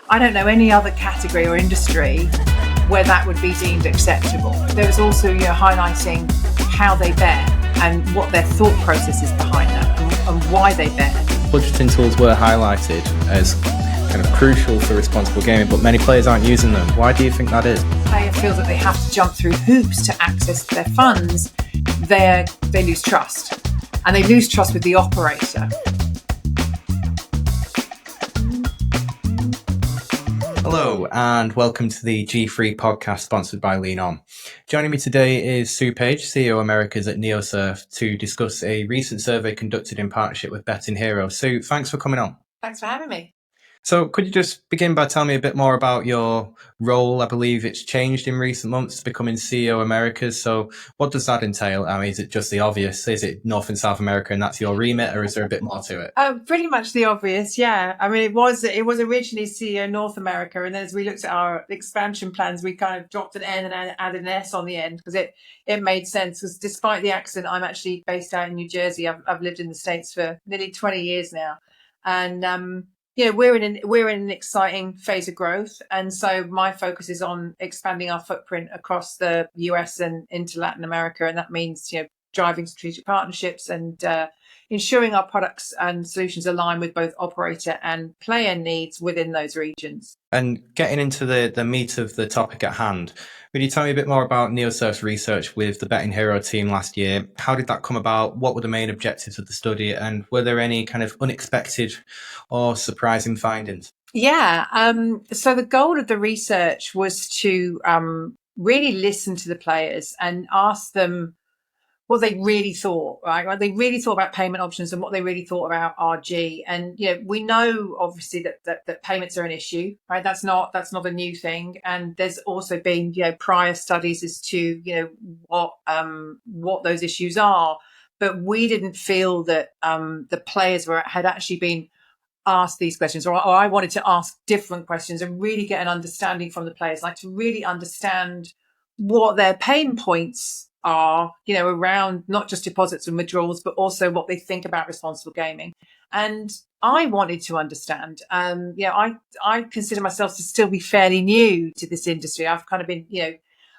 I don't know any other category or industry where that would be deemed acceptable. There was also, highlighting how they bet and what their thought process is behind that and why they bet. Budgeting tools were highlighted as kind of crucial for responsible gaming, but many players aren't using them. Why do you think that is? Player feels that they have to jump through hoops to access their funds. They lose trust, and they lose trust with the operator. Hello and welcome to the G3 podcast sponsored by Lean On. Joining me today is Sue Page, CEO Americas at Neosurf, to discuss a recent survey conducted in partnership with Betting Hero. Sue, thanks for coming on. Thanks for having me. So could you just begin by telling me a bit more about your role? I believe it's changed in recent months to becoming CEO Americas. So what does that entail? I mean, is it just the obvious? Is it North and South America and that's your remit, or is there a bit more to it? Pretty much the obvious, yeah. I mean, it was originally CEO North America, and then as we looked at our expansion plans, we kind of dropped an N and added an S on the end because it made sense. Because despite the accent, I'm actually based out in New Jersey. I've lived in the States for nearly 20 years now, and we're in an exciting phase of growth, and so my focus is on expanding our footprint across the US and into Latin America, and that means driving strategic partnerships and ensuring our products and solutions align with both operator and player needs within those regions. And getting into the meat of the topic at hand, would you tell me a bit more about Neosurf's research with the Betting Hero team last year? How did that come about? What were the main objectives of the study? And were there any kind of unexpected or surprising findings? Yeah. So the goal of the research was to really listen to the players and ask them what they really thought, right? What they really thought about payment options and what they really thought about RG. And we know obviously that payments are an issue, right? That's not a new thing. And there's also been prior studies as to what those issues are. But we didn't feel that the players had actually been asked these questions, or I wanted to ask different questions and really get an understanding from the players, like to really understand what their pain points are, around not just deposits and withdrawals, but also what they think about responsible gaming. And I wanted to understand, I consider myself to still be fairly new to this industry. I've kind of been,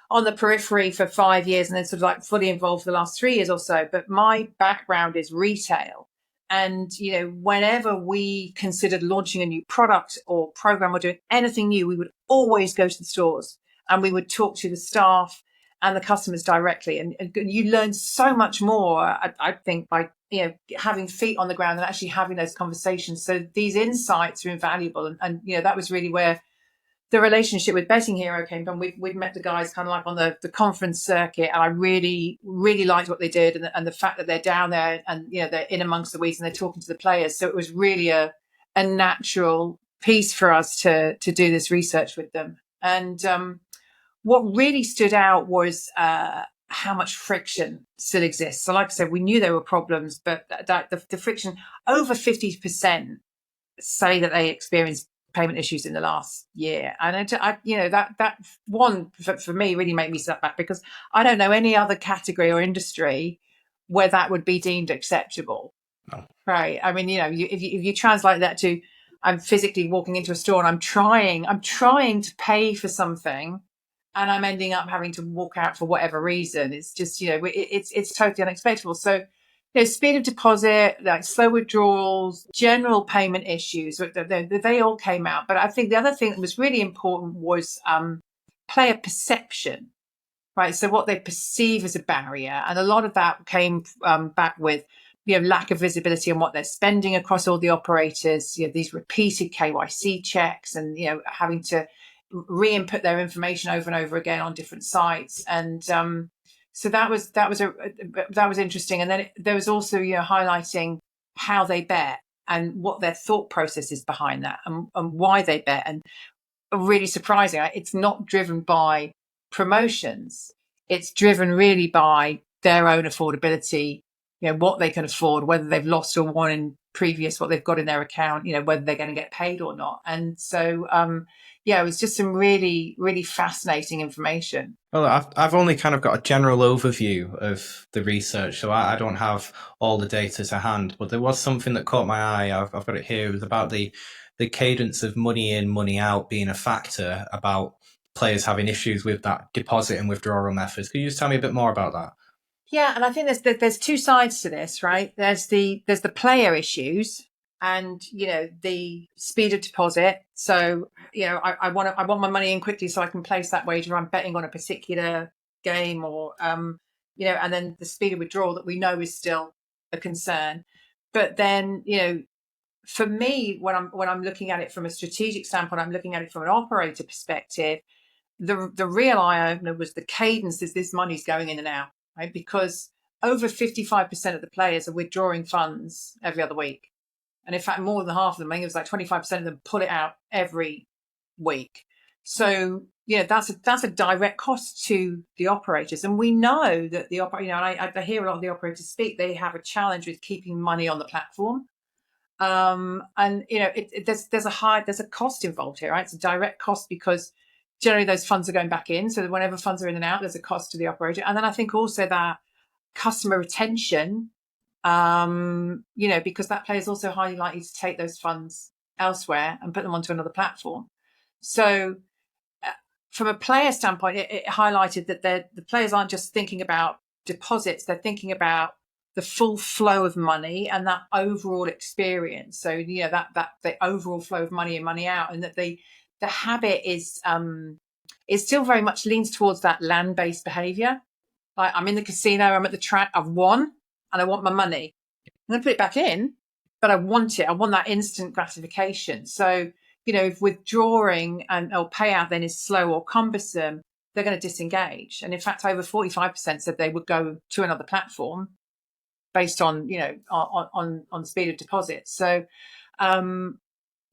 on the periphery for 5 years and then sort of like fully involved for the last 3 years or so. But my background is retail. And, whenever we considered launching a new product or program or doing anything new, we would always go to the stores and we would talk to the staff and the customers directly. And you learn so much more, I think, by having feet on the ground and actually having those conversations. So these insights are invaluable. And that was really where the relationship with Betting Hero came from. We'd met the guys kind of like on the conference circuit, and I really, really liked what they did and the fact that they're down there and, they're in amongst the weeds and they're talking to the players. So it was really a natural piece for us to do this research with them. And what really stood out was how much friction still exists. So like I said, we knew there were problems, but the friction, over 50% say that they experienced payment issues in the last year. And that one for me really made me step back, because I don't know any other category or industry where that would be deemed acceptable. No. Right. I mean, if you translate that to, I'm physically walking into a store and I'm trying to pay for something, and I'm ending up having to walk out for whatever reason. It's just, it's totally unexpected. So, speed of deposit, like slow withdrawals, general payment issues, they all came out. But I think the other thing that was really important was player perception, right? So what they perceive as a barrier. And a lot of that came back with, lack of visibility on what they're spending across all the operators, these repeated KYC checks and, having to re-input their information over and over again on different sites. And so that was interesting. And then there was also highlighting how they bet and what their thought process is behind that and why they bet. And really surprising, it's not driven by promotions. It's driven really by their own affordability, what they can afford, whether they've lost or won in previous, what they've got in their account, whether they're going to get paid or not. And so it was just some really, really fascinating information. Well, I've only kind of got a general overview of the research, so I don't have all the data to hand. But there was something that caught my eye. I've got it here. It was about the the cadence of money in, money out being a factor about players having issues with that deposit and withdrawal methods. Could you just tell me a bit more about that? Yeah, and I think there's two sides to this, right? There's the player issues, and the speed of deposit. So I want my money in quickly so I can place that wager. I'm betting on a particular game, or and then the speed of withdrawal that we know is still a concern. But then for me, when I'm looking at it from a strategic standpoint, I'm looking at it from an operator perspective. The real eye opener was the cadence as this money's going in and out, right? Because over 55% of the players are withdrawing funds every other week. And in fact, more than half of them, I think it was like 25% of them pull it out every week. So, that's a direct cost to the operators. And we know that the operator, I hear a lot of the operators speak, they have a challenge with keeping money on the platform. And there's a cost involved here, right? It's a direct cost because generally those funds are going back in. So whenever funds are in and out, there's a cost to the operator. And then I think also that customer retention, because that player is also highly likely to take those funds elsewhere and put them onto another platform. So from a player standpoint, it highlighted that the players aren't just thinking about deposits, they're thinking about the full flow of money and that overall experience. So that the overall flow of money in, money out, and that the habit is still very much leans towards that land-based behavior. Like, I'm in the casino, I'm at the track, I've won, and I want my money. I'm going to put it back in, but I want it. I want that instant gratification. So if withdrawing or payout then is slow or cumbersome, they're going to disengage. And in fact, over 45% said they would go to another platform based on on speed of deposit. So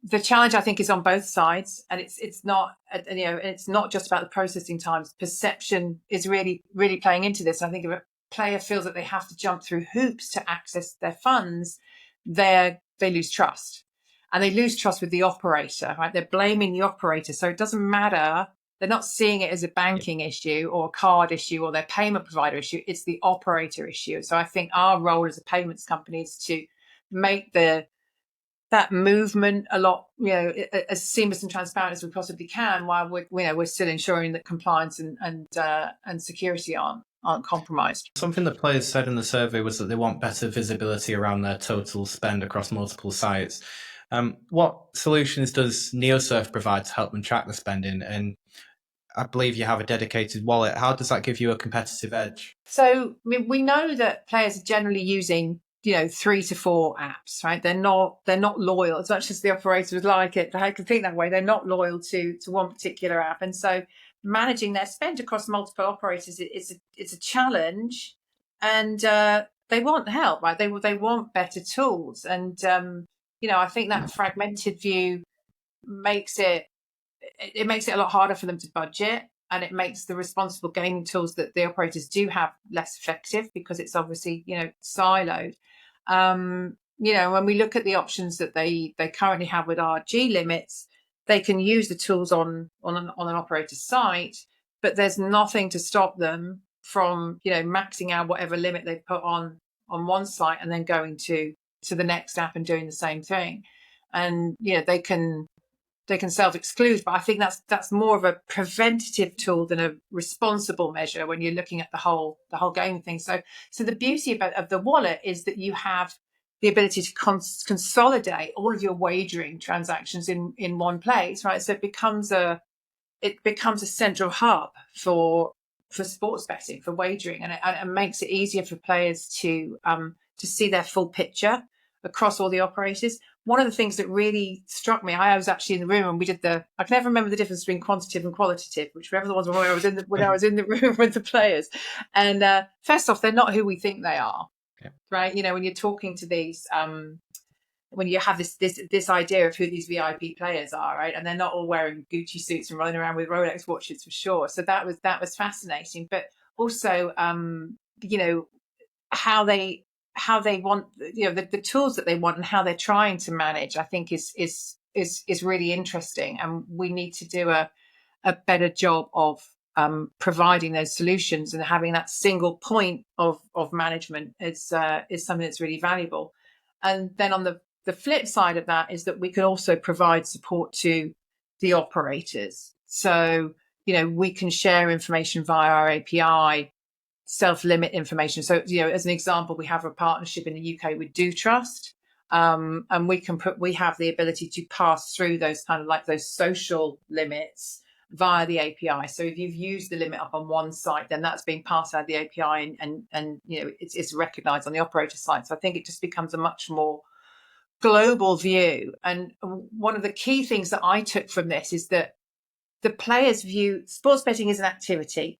the challenge, I think, is on both sides, and it's not it's not just about the processing times. Perception is really playing into this. I think if a player feels that they have to jump through hoops to access their funds, they lose trust, and they lose trust with the operator. Right? They're blaming the operator, so it doesn't matter. They're not seeing it as a banking issue or a card issue or their payment provider issue. It's the operator issue. So I think our role as a payments company is to make that movement a lot, as seamless and transparent as we possibly can, while we're still ensuring that compliance and security aren't compromised. Something that players said in the survey was that they want better visibility around their total spend across multiple sites. What solutions does Neosurf provide to help them track the spending? And I believe you have a dedicated wallet. How does that give you a competitive edge? So we know that players are generally using 3 to 4 apps, right? They're not loyal, as much as the operators would like it. I can think that way. They're not loyal to one particular app, and so managing their spend across multiple operators it's a challenge, and they want help, right? They want better tools, and I think that fragmented view makes it a lot harder for them to budget, and it makes the responsible gaming tools that the operators do have less effective because it's obviously siloed. When we look at the options that they currently have with RG limits, they can use the tools on an operator's site, but there's nothing to stop them from maxing out whatever limit they've put on one site and then going to the next app and doing the same thing. And they can self-exclude, but I think that's more of a preventative tool than a responsible measure when you're looking at the whole game thing. So the beauty of the wallet is that you have the ability to consolidate all of your wagering transactions in one place, right? So it becomes a central hub for sports betting, for wagering, and it makes it easier for players to see their full picture across all the operators. One of the things that really struck me, I was actually in the room and we did I can never remember the difference between quantitative and qualitative, whichever the ones when I was in the room with the players. And first off, they're not who we think they are, right? When you're talking to these, when you have this idea of who these VIP players are, right? And they're not all wearing Gucci suits and running around with Rolex watches for sure. So that was fascinating, but also, how they want the tools that they want and how they're trying to manage, I think is really interesting, and we need to do a better job of providing those solutions, and having that single point of management is something that's really valuable. And then on the the flip side of that is that we can also provide support to the operators. So, we can share information via our API, self-limit information. So, as an example, we have a partnership in the UK with Do Trust. And we have the ability to pass through those kind of like those social limits via the API. So if you've used the limit up on one site, then that's being passed out of the API and it's recognized on the operator side. So I think it just becomes a much more global view. And one of the key things that I took from this is that the players view sports betting as an activity.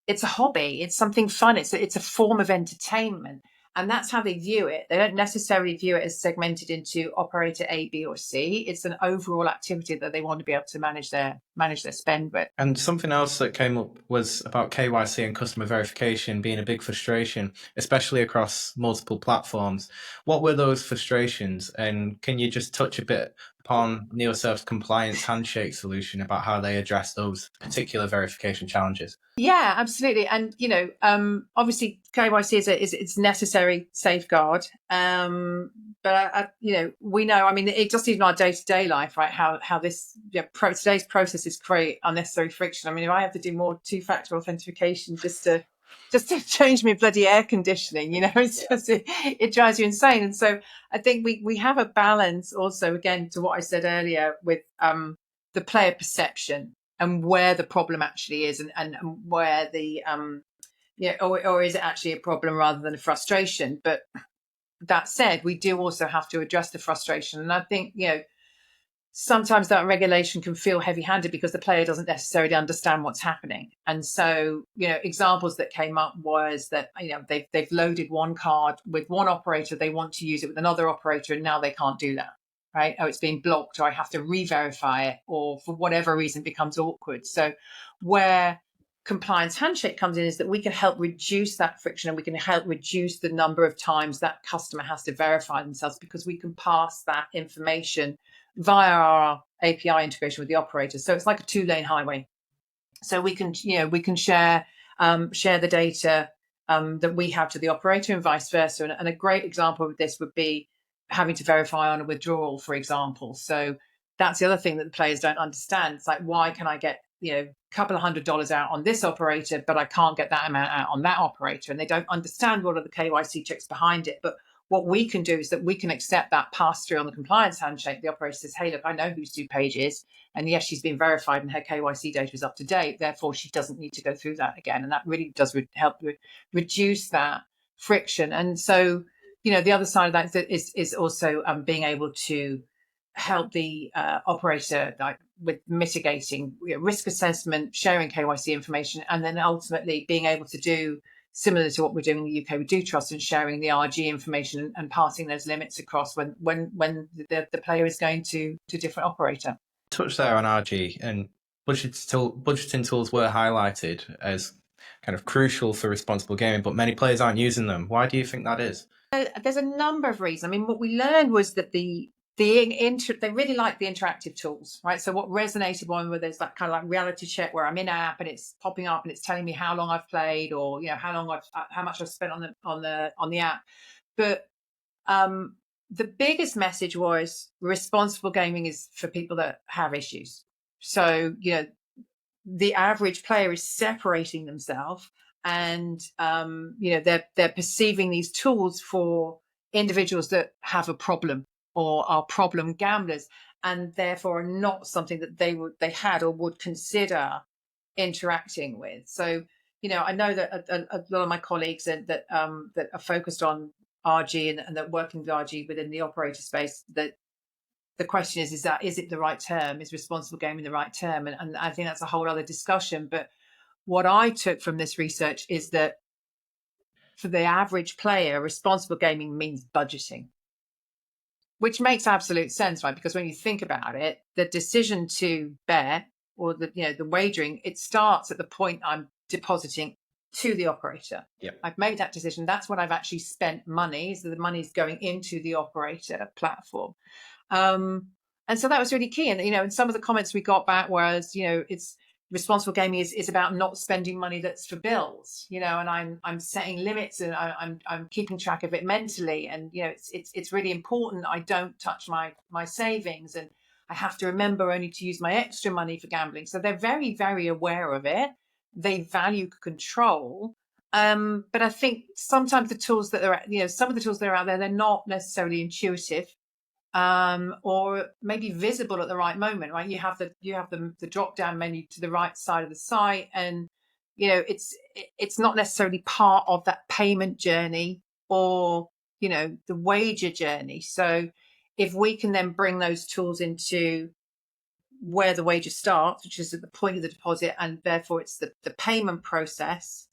It's a hobby. It's something fun. It's a form of entertainment. And that's how they view it. They don't necessarily view it as segmented into operator A, B, or C. It's an overall activity that they want to be able to manage their spend with. And something else that came up was about KYC and customer verification being a big frustration, especially across multiple platforms. What were those frustrations? And can you just touch a bit upon Neosurf's compliance handshake solution about how they address those particular verification challenges? Yeah, absolutely. And, obviously KYC is necessary safeguard. But, we know, I mean, it just even our day-to-day life, right? How this, today's processes create unnecessary friction. I mean, if I have to do more two-factor authentication just to change my bloody air conditioning, it's just, it drives you insane. And so I think we have a balance also, again, to what I said earlier with the player perception and where the problem actually is and where the, or is it actually a problem rather than a frustration? But that said, we do also have to address the frustration. And I think, sometimes that regulation can feel heavy-handed because the player doesn't necessarily understand what's happening. And so, examples that came up was that, they've loaded one card with one operator, they want to use it with another operator, and now they can't do that, right? Oh, it's being blocked, or I have to re-verify it, or for whatever reason it becomes awkward. So where compliance handshake comes in is that we can help reduce that friction and we can help reduce the number of times that customer has to verify themselves because we can pass that information via our API integration with the operator. So it's like a two-lane highway. So we can share the data that we have to the operator and vice versa. And a great example of this would be having to verify on a withdrawal, for example. So that's the other thing that the players don't understand. It's like, why can I get a couple of $100 out on this operator, but I can't get that amount out on that operator? And they don't understand what are the KYC checks behind it. But what we can do is that we can accept that pass through on the compliance handshake. The operator says, hey, look, I know who Sue Page is. And yes, she's been verified and her KYC data is up to date. Therefore, she doesn't need to go through that again. And that really does help reduce that friction. And so, the other side of that is also being able to help the operator with mitigating risk assessment, sharing KYC information, and then ultimately being able to do similar to what we're doing in the UK with Do Trust and sharing the RG information and passing those limits across when the player is going to different operator. Touch there on RG, and budgeting tools were highlighted as kind of crucial for responsible gaming, but many players aren't using them. Why do you think that is? There's a number of reasons. I mean, what we learned was that they really like the interactive tools, right? So what resonated where there's that kind of like reality check where I'm in app and it's popping up and it's telling me how long I've played or how much I've spent on the app. But the biggest message was responsible gaming is for people that have issues. So the average player is separating themselves and they're perceiving these tools for individuals that have a problem or are problem gamblers, and therefore are not something that they had or would consider interacting with. So, I know that a lot of my colleagues that are focused on RG and that working with RG within the operator space, that the question is it the right term? Is responsible gaming the right term? And I think that's a whole other discussion. But what I took from this research is that for the average player, responsible gaming means budgeting. Which makes absolute sense, right? Because when you think about it, the decision to bet or the wagering, it starts at the point I'm depositing to the operator. Yep. I've made that decision. That's when I've actually spent money. So the money's going into the operator platform. And so that was really key. And, and some of the comments we got back was, it's responsible gaming is about not spending money that's for bills, and I'm setting limits, and I'm keeping track of it mentally, and it's really important I don't touch my savings, and I have to remember only to use my extra money for gambling. So they're very, very aware of it. They value control. But I think sometimes the tools that are, some of the tools that are out there, they're not necessarily intuitive, or maybe visible at the right moment, right? You have the drop down menu to the right side of the site, and it's not necessarily part of that payment journey or the wager journey. So if we can then bring those tools into where the wager starts, which is at the point of the deposit, and therefore it's the payment process.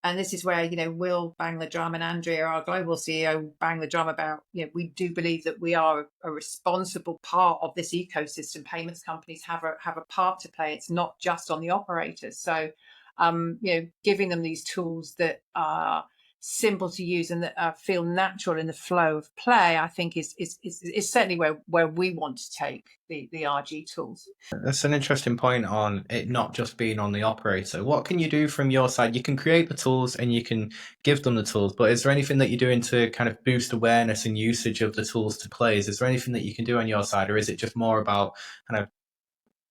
And this is where, we'll bang the drum, and Andrea, our global CEO, bang the drum about, we do believe that we are a responsible part of this ecosystem. Payments companies have a part to play. It's not just on the operators. So, giving them these tools that are simple to use and that feel natural in the flow of play, I think is certainly where we want to take the RG tools. That's an interesting point on it not just being on the operator. What can you do from your side? You can create the tools and you can give them the tools, but is there anything that you're doing to kind of boost awareness and usage of the tools to players? Is there anything that you can do on your side, or is it just more about kind of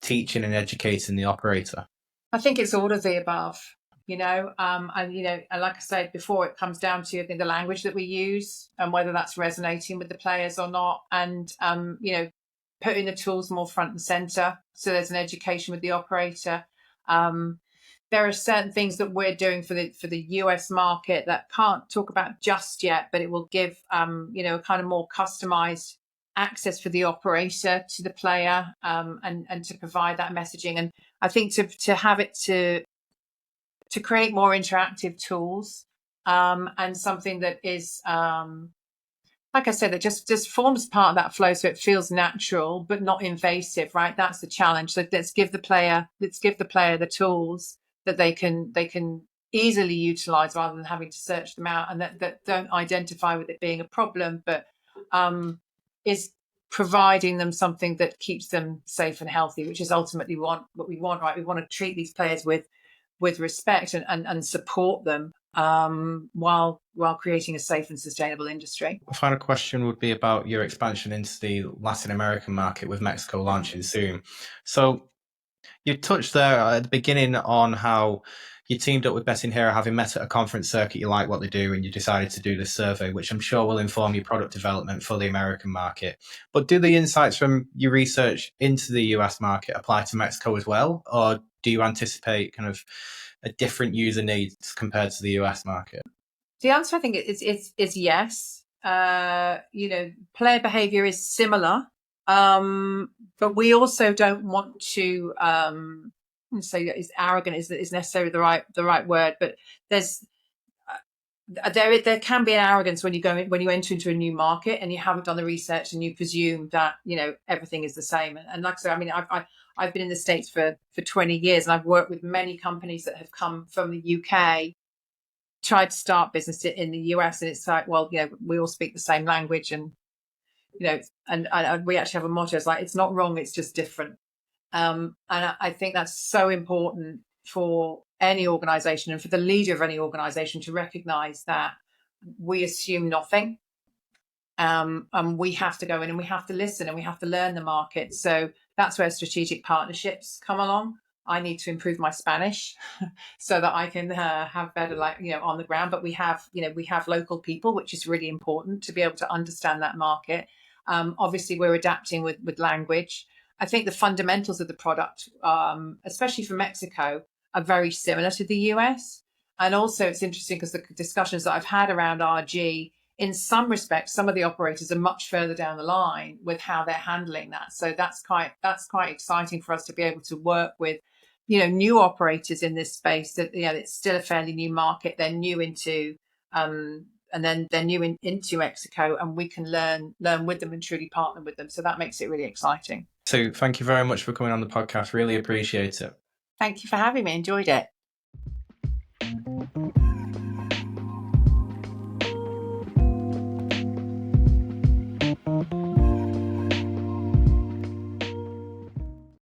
teaching and educating the operator? I think it's all of the above. And like I said before, it comes down to, I think, the language that we use and whether that's resonating with the players or not. And, putting the tools more front and center. So there's an education with the operator. There are certain things that we're doing for the US market that can't talk about just yet, but it will give, a kind of more customized access for the operator to the player, and to provide that messaging. And I think to have it to create more interactive tools, and something that is, like I said, that just forms part of that flow, so it feels natural but not invasive, right? That's the challenge. So let's give the player the tools that they can easily utilize, rather than having to search them out, and that don't identify with it being a problem, but is providing them something that keeps them safe and healthy, which is ultimately what we want, right? We want to treat these players with respect and support them, while creating a safe and sustainable industry. The final question would be about your expansion into the Latin American market, with Mexico launching soon. So you touched there at the beginning on how you teamed up with Betting Hero, having met at a conference circuit, you like what they do, and you decided to do this survey, which I'm sure will inform your product development for the American market. But do the insights from your research into the US market apply to Mexico as well? Or do you anticipate kind of a different user needs compared to the US market? The answer, I think, is yes. Player behavior is similar, but we also don't want to say that is arrogant is necessarily the right word, but there can be an arrogance when you enter into a new market and you haven't done the research and you presume that everything is the same. And like I said, I mean, I've been in the States for 20 years, and I've worked with many companies that have come from the UK, tried to start business in the US, and it's like, well, we all speak the same language, and and we actually have a motto. It's like, it's not wrong, it's just different. And I think that's so important for any organization, and for the leader of any organization, to recognize that we assume nothing. And we have to go in and we have to listen and we have to learn the market. So that's where strategic partnerships come along. I need to improve my Spanish so that I can have better, on the ground. But we have local people, which is really important to be able to understand that market. Obviously, we're adapting with language. I think the fundamentals of the product, especially for Mexico, are very similar to the US. And also, it's interesting because the discussions that I've had around RG, in some respects, some of the operators are much further down the line with how they're handling that. So that's quite exciting for us to be able to work with, new operators in this space. That it's still a fairly new market. They're new into, and then they're new into Mexico, and we can learn with them and truly partner with them. So that makes it really exciting. So thank you very much for coming on the podcast. Really appreciate it. Thank you for having me. Enjoyed it.